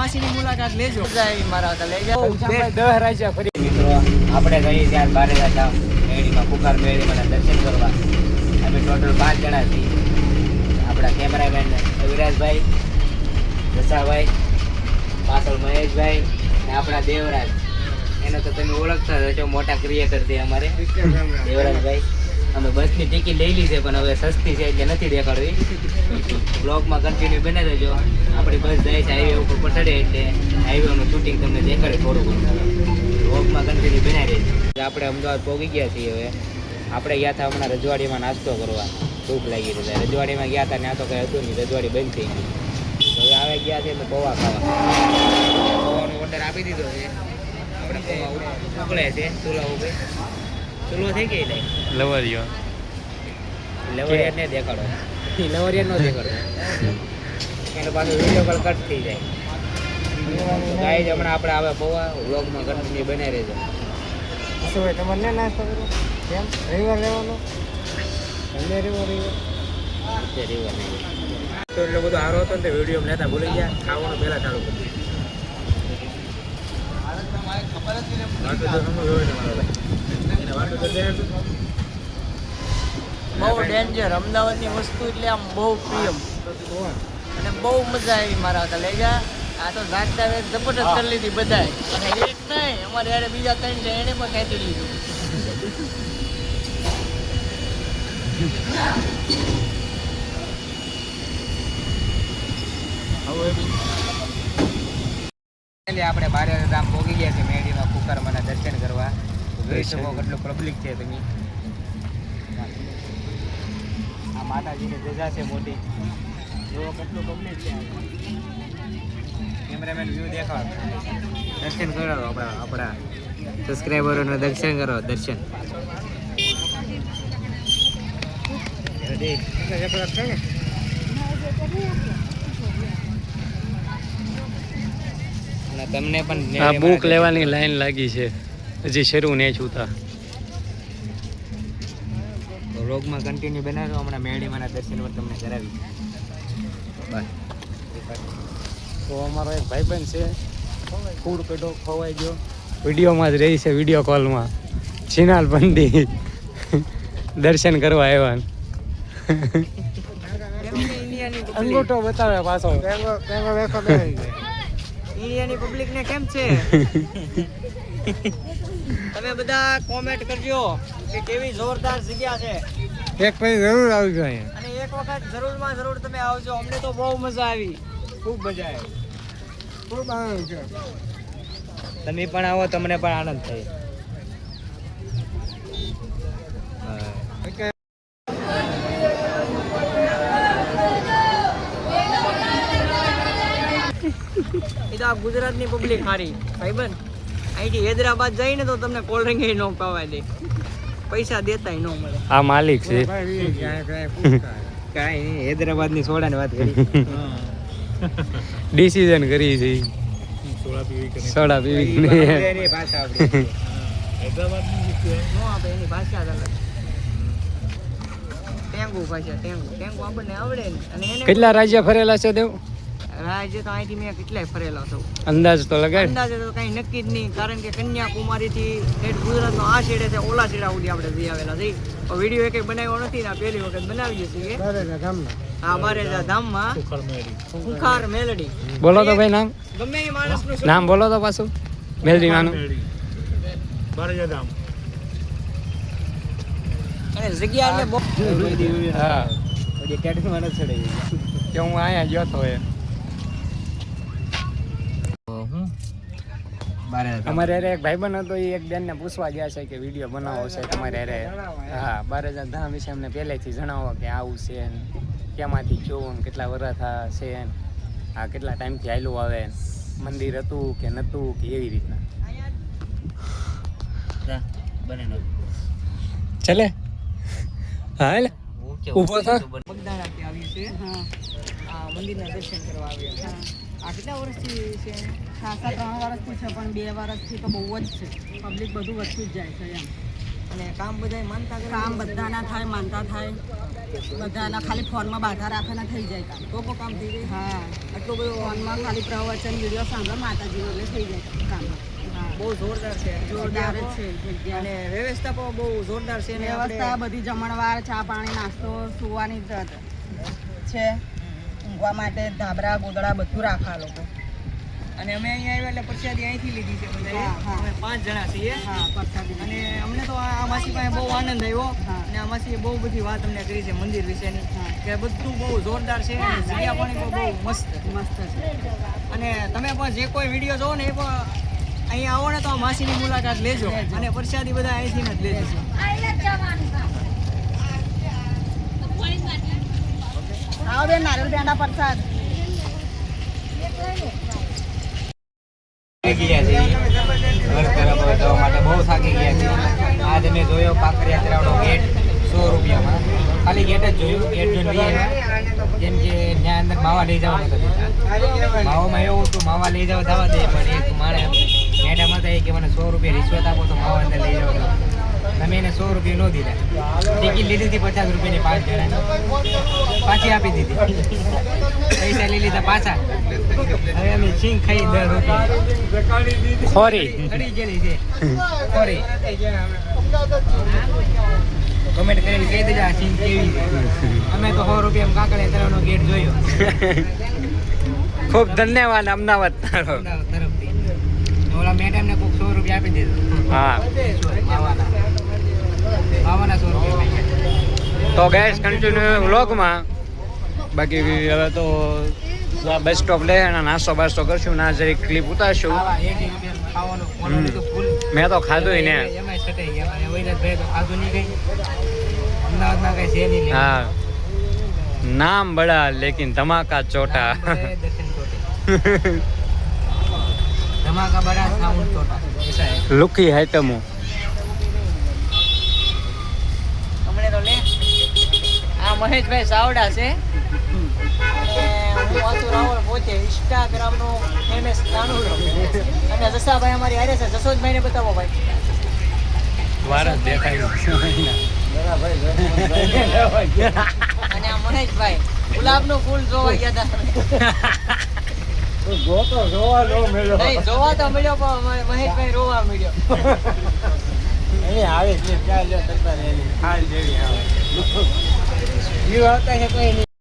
માસીની મુલાકાત લેજો. મારા હતા લઈ જાઓ 10 રાજ્ય ફરી. મિત્રો આપણે ગઈ ત્યાં બારે રાજા મેળીમાં કુકાર મેળીમાં દર્શન કરવા. અમે ટોટલ 5 જણા છીએ. આપણા કેમેરામેન વિરાજભાઈ, દશાભાઈ, પાછળ મહેશભાઈ ને આપણા દેવરાજ. એને તો તમે ઓળખતા જ છો, મોટા ક્રિએટર છે અમારે દેવરાજભાઈ. અમે બસની ટિકિટ લઈ લીધી પણ હવે સસ્તી છે એટલે નથી દેખાડવી. બ્લોગમાં કન્ટિન્યુ બને રહેજો. આપણી બસ જાય છે હાઈવે ઉપર ચડે એટલે હાઈવેનું શૂટિંગ તમને દેખાડે થોડું ઘણું. બ્લોગમાં કન્ટિન્યુ બનાવી રહેજો. આપણે અમદાવાદ પહોંચી ગયા છીએ. હવે આપણે ગયા હતા હમણાં રજવાડીમાં નાસ્તો કરવા. ભૂખ લાગી હતી. રજવાડીમાં ગયા હતા ત્યાં તો કંઈ હતું નહીં, રજવાડી બંધ થઈ ગઈ. હવે આવે ગયા છે તો પૌવા ખાવા. પૌવાનો ઓર્ડર આપી દીધો છે. આપણે પૌવા ઉકળે છે ચૂલા ઉપર. ચૂલો થઈ ગઈ લાઈ લવરિયો લવરિયા ને દેખાડો. લવરિયા નો દેખાડો. એને પાછું વિડીયો કોલ કટ થઈ જાય. ગાઈઝ હમણાં આપણે આવે પૌવા વ્લોગમાં કન્ટિન્યુ બનાવી રહેજો. શું હોય તમારે નાસ્તો કરો? કેમ રવિવાર લેવાનો? સંડે રવિવાર તો એટલો બધો સારો હતો ને તો વિડીયો લેતા ભૂલી ગયા. ખાવાનું પહેલા ચાલુ કરી બહુ ડેન્જર. અમદાવાદની વસ્તુ એટલે આમ બહુ પ્રિયમ અને બહુ મજા આવી. મારા હતા લઈ જા. આ તો જાગતા વેત જબરદસ્ત કરી લીધી બધાય. અને એક નહીં, અમારે યારે બીજા 3 છે એને પણ ખેંચી લીધું. આપણે બારે ધામ પહોંચી ગયા છે મેળીમાં કુકરમાં દર્શન કરવા. જોઈ શકો કેટલું પબ્લિક છે તમે. આ માતાજીની ધજા છે મોટી. જો કેટલું પબ્લિક છે. કેમેરામેન વ્યૂ દેખાડો. દર્શન કરો આપણા સબસ્ક્રાઈબરોને દર્શન કરો. દર્શન તમને પણ આ બુક લેવાની લાઈન લાગી છે, હજી શરૂ નહીં છૂતા. રોગમાં કન્ટિન્યુ બનાવ્યો. હમણાં મેળીમાંના દર્શન પર તમને કરાવી. બસ તો અમારો એક ભાઈબંધ છે, ફૂડ પેટો ખવાઈ ગયો. વિડીયોમાં જ રહી છે, વિડીયો કોલમાં. ચિનાલ પંડી દર્શન કરવા આવ્યા. અંગૂઠો બતાવે પાછો. ઇન્ડિયાની પબ્લિક ને કેમ છે? તમે બધા કોમેન્ટ કરજો કે કેવી જોરદાર જગ્યા છે. એક પછી જરૂર આવજો અહીંયા. અને એક વખત જરૂરમાં જરૂર તમે આવજો. અમને તો બહુ મજા આવી, ખૂબ મજા આવી, ખૂબ આનંદ છે. તમે પણ આવો, તમને પણ આનંદ થાય. એ તો આ ગુજરાતની પબ્લિક સારી ભાઈબંધ. અહીંથી હૈદરાબાદ જઈને તો તમને કોલ્ડ ડ્રિંક ન પાવા દે, પૈસા દેતા ન મળે. આ માલિક છે. કાંઈ નહીં, હૈદરાબાદની સોડાની વાત કરી. ડિસિઝન કરી છે સોડા પીવી. ભાષા આપણી ન આપે એની ભાષા જ અલગ. ટેંગુ ભાષા, ટેંગુ આપણને આવડે ને. અને એને કેટલા રાજ્ય ફરેલા છે દેવ? રાજ્ય તો અહીંથી મેં કેટલાય ફરેલા છું. અંદાજ તો લગાડ. અંદાજે તો કઈ નક્કી જ નહીં, કારણ કે કન્યાકુમારી થી ગુજરાતનો આ છેડે છે ઓલા છેડા સુધી આપણે જઈ આવેલા છીએ. વિડીયો એક બનાવ્યો નથી ને પહેલી વખત બનાવીએ છીએ. હા, બારેજા ધામમાં કુખાર મેલડી. બોલો તો ભાઈ નામ. ગમે એ માણસનું નામ બોલો તો પાછું. મેલડી માનું બારેજા ધામ. અને જગ્યા એટલે બહુ. હા, પછી ટેટમાં નથી ચડાવી. કે હું અહીંયા ગયો તો એ અમારે અરે એક ભાઈબંધ હતો, એ એક બેનને પૂછવા ગયા છે કે વિડીયો બનાવો છે તમારે અરે. હા, બારેજા ધામ વિશે અમને પહેલેથી જણાવો કે આવું છે ને ક્યાંમાંથી જોવું ને કેટલા વર્ષ છે ને આ કેટલા ટાઈમથી આવેલું આવે, મંદિર હતું કે નહોતું કે એવી રીતના. ચલે હા એટલે ઊભો થા. બગદાણાથી આવીએ છીએ. આ મંદિરના દર્શન કરવા આવ્યા. આ કેટલા વર્ષથી છે? ખાસા 3 વર્ષથી છે, પણ 2 વર્ષથી તો બહુ જ છે. પબ્લિક બધું વધતું જ જાય છે એમ. અને કામ બધાય માનતા કરે કામ બધાના થાય, માનતા થાય, બધાના ખાલી ફોનમાં બાધા રાખે ને થઈ જાય કામ. તો પણ કામ થઈ જાય. હા, આટલું બધું ફોનમાં ખાલી પ્રવચન વિડીયો સાંભળે માતાજીનો એટલે થઈ જાય કામ. હા, બહુ જોરદાર છે. જોરદાર જ છે જગ્યા. અને વ્યવસ્થા પણ બહુ જોરદાર છે. અને વ્યવસ્થા બધી જમણવાર, ચા પાણી, નાસ્તો, સુવાની છે, ઊંઘવા માટે ધાબળા ગોદડા બધું રાખા લોકો. અને અમે અહીંયા આવ્યા એટલે પ્રસાદી અહીંથી લીધી છે બધાએ. હા, હા. અમે 5 જણા છીએ. હા, પ્રસાદી. અને અમને તો આ માસી પાસે બહુ આનંદ આવ્યો. હા. અને આ માસીએ બહુ બધી વાત અમને કરી છે મંદિર વિશેની. હા. કે બધું બહુ જોરદાર છે અને જગ્યા પણ બહુ મસ્ત. મસ્ત છે. અને તમે પણ જે કોઈ વિડીયો જોવો ને એ પણ અહીંયા આવો ને તો આ માસીની મુલાકાત લેજો. અને પ્રસાદી બધા અહીંથી જ લેજો. આવો બેન, નારિયેળ પેંડા પ્રસાદ. થાકી ગયા છે ઘર તરફ જવા માટે બહુ થાકી ગયા છે. આજ અમે જોયો કાંકરિયા તળાવનો ગેટ 100 રૂપિયામાં. ખાલી ગેટ જ જોયું, ગેટ જોઈને લઈ આવ્યા. કેમ કે ત્યાં અંદર માવા લઈ જવા નતો દેતા. માવામાં એવું હતું, માવા લઈ જવા જવા દે, પણ એક માણે મેડમ હતા કે મને 100 રૂપિયા રિશ્વત આપો તો માવા અંદર લઈ જવા દો. તમે એને 100 રૂપિયા ન દીધા. ટિકિટ લીધી હતી 50 રૂપિયાની 5 જણાની, પાછી આપી દીધી. પૈસા લઈ લીધા પાછા. હવે અમે સિંગ ખાઈ 10 રૂપિયા ખોરી ખરી ગયેલી છે. ખોરી કમેન્ટ કરીને કહી દેજો આ સિંગ કેવી છે. અમે તો 100 રૂપિયામાં કાંકરિયા તળાવનો ગેટ જોયો ખૂબ ધન્યવાદ અમદાવાદ તારો. અમદાવાદ તરફથી. ઓલા મેડમને કોઈક 100 રૂપિયા આપી દીધો. હા, માવાના 100 રૂપિયા. તો ગેસ કન્ટિન્યુ વ્લોગમાં. બાકી હવે તો બસ સ્ટોપ લે અને નાસ્તો બાસ્તો કરશું, ના જરી ક્લિપ ઉતારશું. ખાવા 80 રૂપિયાનું ખાવાનું ઓલું લીધું ફૂલ. મેં તો ખાધું ને. એમાંય સટાઈ ગયા. અને વૈરાજભાઈ તો ખાધું નહીં કઈ. અમદાવાદમાં કઈ છે નહીં. હા, નામ બડા લેકિન ધમાકા ચોટા. દર્શન ચોટે. ધમાકા બડા સાઉન્ડ ચોટા. એસા હે. લુકી આઈટમો. અમને તો લે આ મહેશભાઈ સાવડા છે. અને હું વાસુ રાવળ પોતે ઇન્સ્ટાગ્રામનો ફેમસ નાનુડો. અને જસાભાઈ અમારી હારે છે. જસોદભાઈને બતાવો ભાઈ. વારસ દેખાય. અને આ મહેશભાઈ ગુલાબનું ફૂલ જોવા ગયા હતા. નહીં, જોવા તો મળ્યો પણ મહેશભાઈ રોવા મળ્યો. આવે છે ચાલ લ્યો તરતા રહેલી. હાલ જેવી આવે. જીવ આવતા છે કોઈ નહીં.